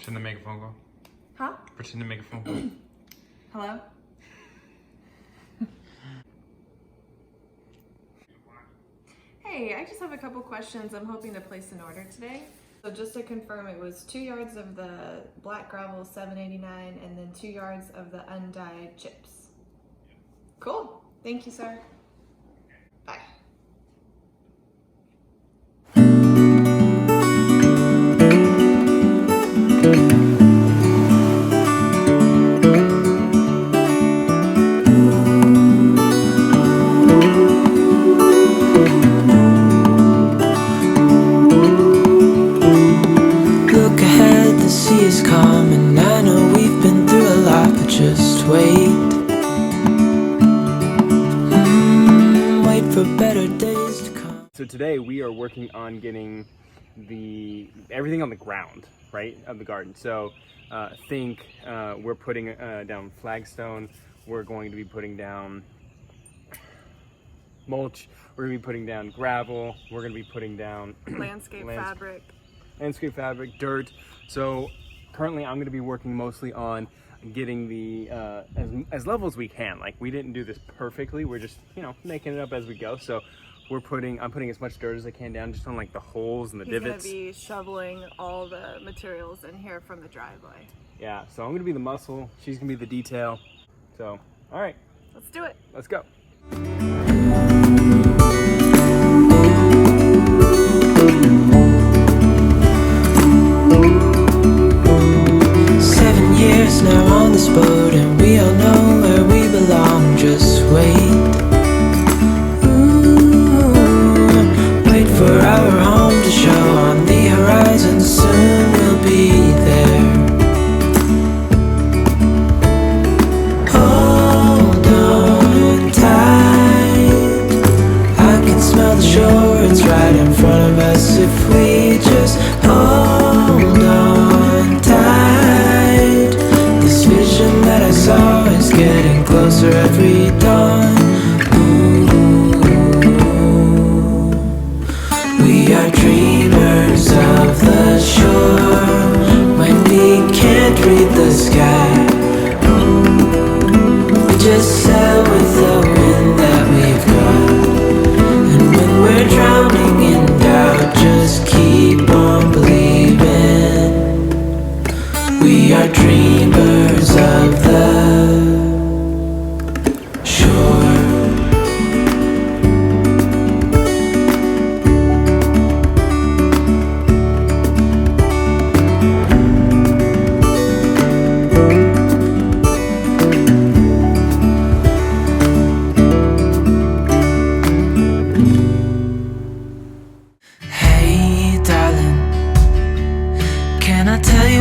Pretend to make a phone call. Huh? Pretend to make a phone call. Hello? Hey, I just have a couple questions I'm hoping to place an order today. So just to confirm, it was 2 yards of the black gravel $7.89 and then 2 yards of the undyed chips. Cool. Thank you, sir. Bye. So today we are working on getting everything on the ground, right, of the garden. So we're putting down flagstone, we're going to be putting down mulch, we're going to be putting down gravel, we're going to be putting down Landscape fabric, dirt. So currently I'm going to be working mostly on getting as level as we can. Like, we didn't do this perfectly, we're just, making it up as we go. So I'm putting as much dirt as I can down just on like the holes and the divots. He's gonna be shoveling all the materials in here from the driveway. Yeah, so I'm gonna be the muscle, she's gonna be the detail. So, all right. Let's do it. Let's go. 7 years now on this boat, and we all know where we belong. Just wait. For our home to show on the horizon, soon we'll be there. Hold on tight, I can smell the shore, it's right in front of us. If we just hold on tight, this vision that I saw is getting closer every dawn. We are dreamers of the shore when we can't read the sky. We just sail with the wind that we've got, and when we're drowning in doubt, just keep on believing. We are dreamers of the shore.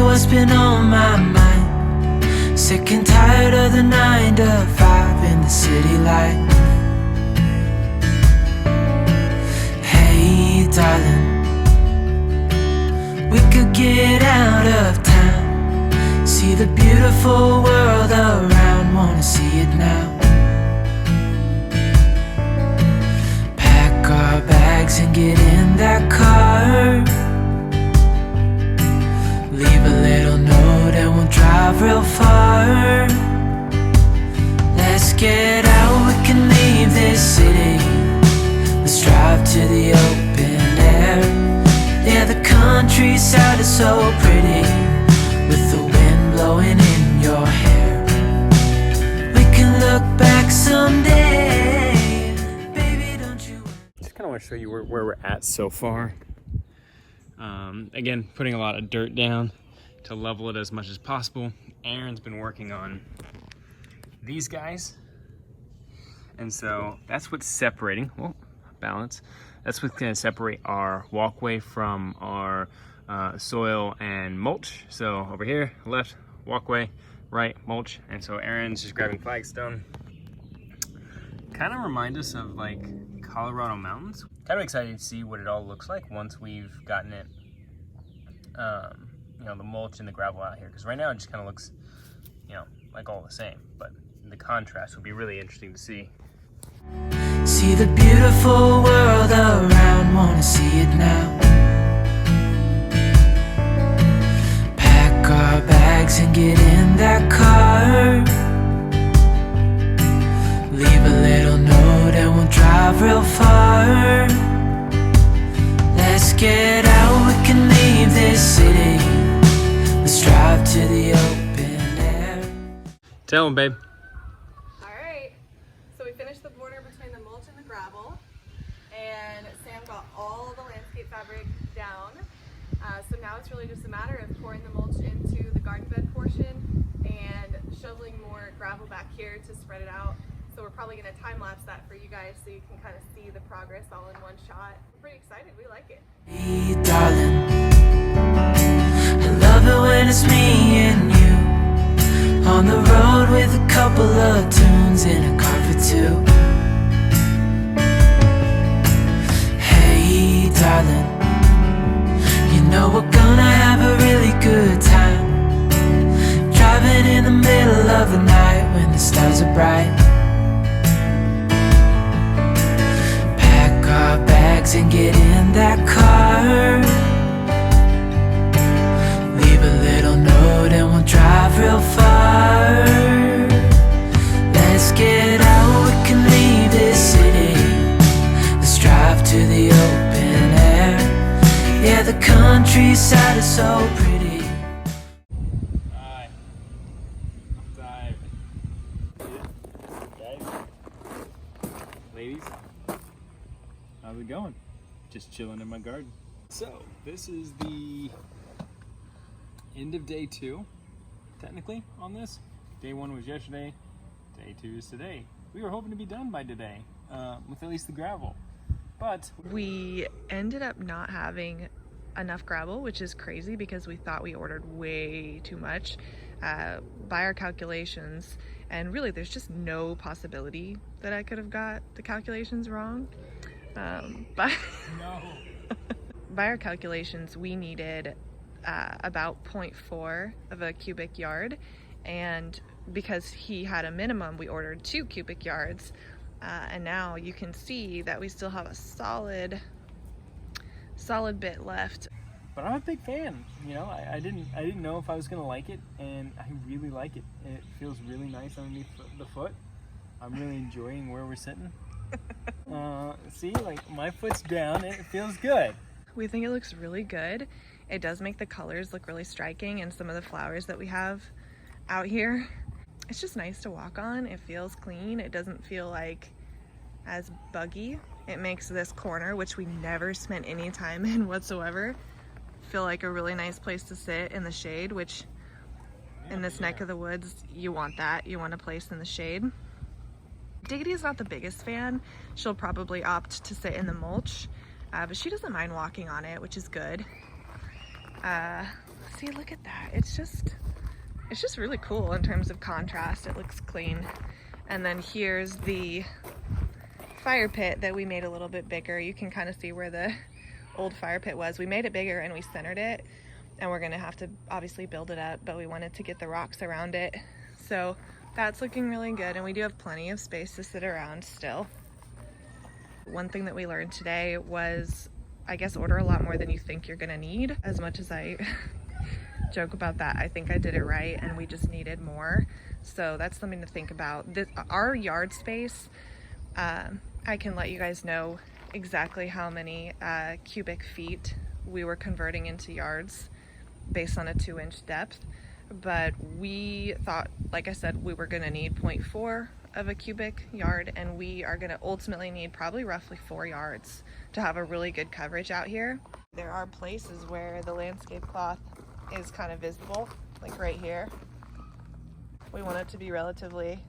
What's been on my mind? Sick and tired of the 9 to 5 in the city life. Hey darling, we could get out of town, see the beautiful world around, wanna see it now. Pack our bags and get in that car, leave a little note and we'll drive real far. Let's get out, we can leave this city. Let's drive to the open air. Yeah, the countryside is so pretty, with the wind blowing in your hair. We can look back someday, baby, don't you? Just kind of want to show you where we're at so far. Again, putting a lot of dirt down to level it as much as possible. Aaron's been working on these guys, and so that's what's separating, well, balance, that's what's going to separate our walkway from our soil and mulch. So over here, left walkway, right mulch, and so Aaron's just grabbing flagstone. Kind of remind us of like Colorado mountains. Kind of excited to see what it all looks like once we've gotten it, the mulch and the gravel out here, because right now it just kind of looks, like all the same, but the contrast would be really interesting to see. See the beautiful world around, wanna see it now. Pack Tell him, babe. Alright, so we finished the border between the mulch and the gravel, and Sam got all the landscape fabric down. So now it's really just a matter of pouring the mulch into the garden bed portion and shoveling more gravel back here to spread it out. So we're probably going to time lapse that for you guys so you can kind of see the progress all in one shot. We're pretty excited, we like it. Hey darling, I love it when it's me and you on the road with a couple of tunes in a car for two. Hey darling, you know we're gonna have a really good time, driving in the middle of the night when the stars are bright. Pack our bags and get in that car, leave a little note and we'll drive real far. Let's get out, we can leave this city, let's drive to the open air. Yeah, the countryside is so pretty. Alright. Dive. Guys. Ladies. How's it going? Just chilling in my garden. So, this is the end of day 2, technically, on this. Day 1 was yesterday. Day 2 is today. We were hoping to be done by today, with at least the gravel. But We ended up not having enough gravel, which is crazy because we thought we ordered way too much by our calculations, and really there's just no possibility that I could have got the calculations wrong. But no. by our calculations we needed about 0.4 of a cubic yard, and because he had a minimum we ordered 2 cubic yards. And now you can see that we still have a solid bit left. But I'm a big fan. You know, I didn't know if I was gonna like it, and I really like it. It feels really nice underneath the foot. I'm really enjoying where we're sitting. See, like my foot's down and it feels good. We think it looks really good. It does make the colors look really striking, and some of the flowers that we have out here. It's just nice to walk on. It feels clean. It doesn't feel like as buggy. It makes this corner, which we never spent any time in whatsoever, feel like a really nice place to sit in the shade, which in this neck of the woods, you want that. You want a place in the shade. Diggity is not the biggest fan. She'll probably opt to sit in the mulch, but she doesn't mind walking on it, which is good. See, look at that. It's just really cool in terms of contrast. It looks clean. And then here's the fire pit that we made a little bit bigger. You can kind of see where the old fire pit was. We made it bigger and we centered it, and we're gonna have to obviously build it up, but we wanted to get the rocks around it. So that's looking really good, and we do have plenty of space to sit around still. One thing that we learned today was, I guess, order a lot more than you think you're gonna need. As much as I joke about that, I think I did it right and we just needed more. So that's something to think about. Our yard space, I can let you guys know exactly how many cubic feet we were converting into yards based on a 2-inch depth, but we thought, like I said, we were gonna need 0.4 of a cubic yard, and we are gonna ultimately need probably roughly 4 yards to have a really good coverage out here. There are places where the landscape cloth is kind of visible, like right here. We want it to be relatively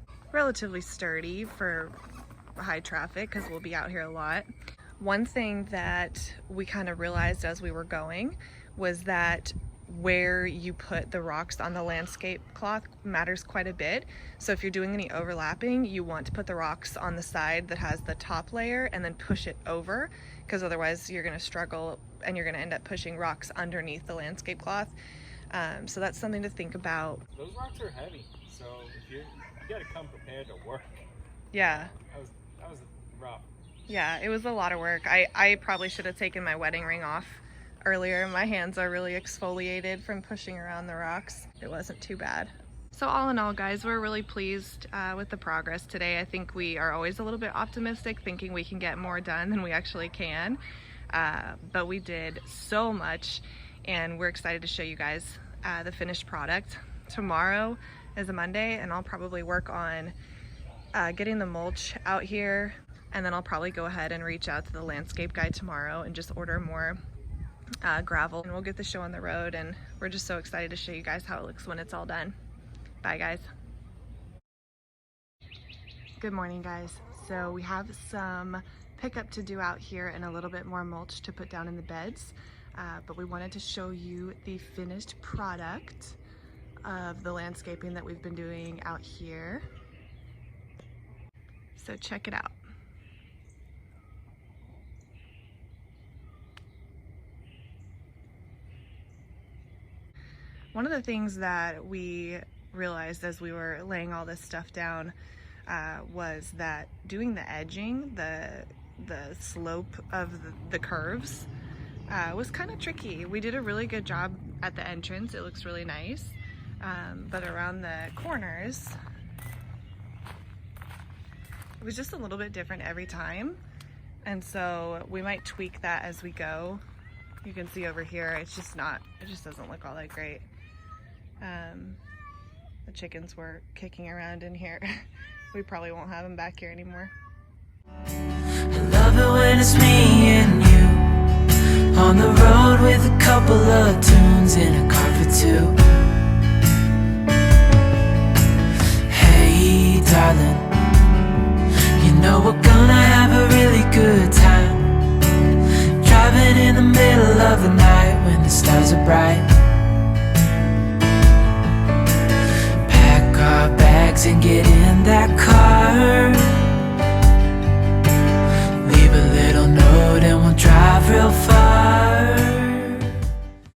sturdy for high traffic because we'll be out here a lot. One thing that we kind of realized as we were going was that where you put the rocks on the landscape cloth matters quite a bit. So if you're doing any overlapping, you want to put the rocks on the side that has the top layer and then push it over, because otherwise you're going to struggle and you're going to end up pushing rocks underneath the landscape cloth. So that's something to think about. Those rocks are heavy, so you gotta come prepared to work. Yeah. That was rough. Yeah, it was a lot of work. I probably should have taken my wedding ring off earlier. My hands are really exfoliated from pushing around the rocks. It wasn't too bad. So all in all, guys, we're really pleased with the progress today. I think we are always a little bit optimistic, thinking we can get more done than we actually can. But we did so much, and we're excited to show you guys the finished product. Tomorrow, is a Monday, and I'll probably work on getting the mulch out here, and then I'll probably go ahead and reach out to the landscape guy tomorrow and just order more gravel, and we'll get the show on the road, and we're just so excited to show you guys how it looks when it's all done. Bye guys. Good morning guys. So we have some pickup to do out here and a little bit more mulch to put down in the beds, but we wanted to show you the finished product of the landscaping that we've been doing out here. So check it out. One of the things that we realized as we were laying all this stuff down was that doing the edging, the slope of the curves was kind of tricky. We did a really good job at the entrance. It looks really nice, but around the corners, it was just a little bit different every time. And so we might tweak that as we go. You can see over here, it just doesn't look all that great. The chickens were kicking around in here. We probably won't have them back here anymore. I love it when it's me and you on the road with a couple of tunes in a car for two. Hey darling, you know we're gonna have a really good time, driving in the middle of the night when the stars are bright. Pack our bags and get in that car.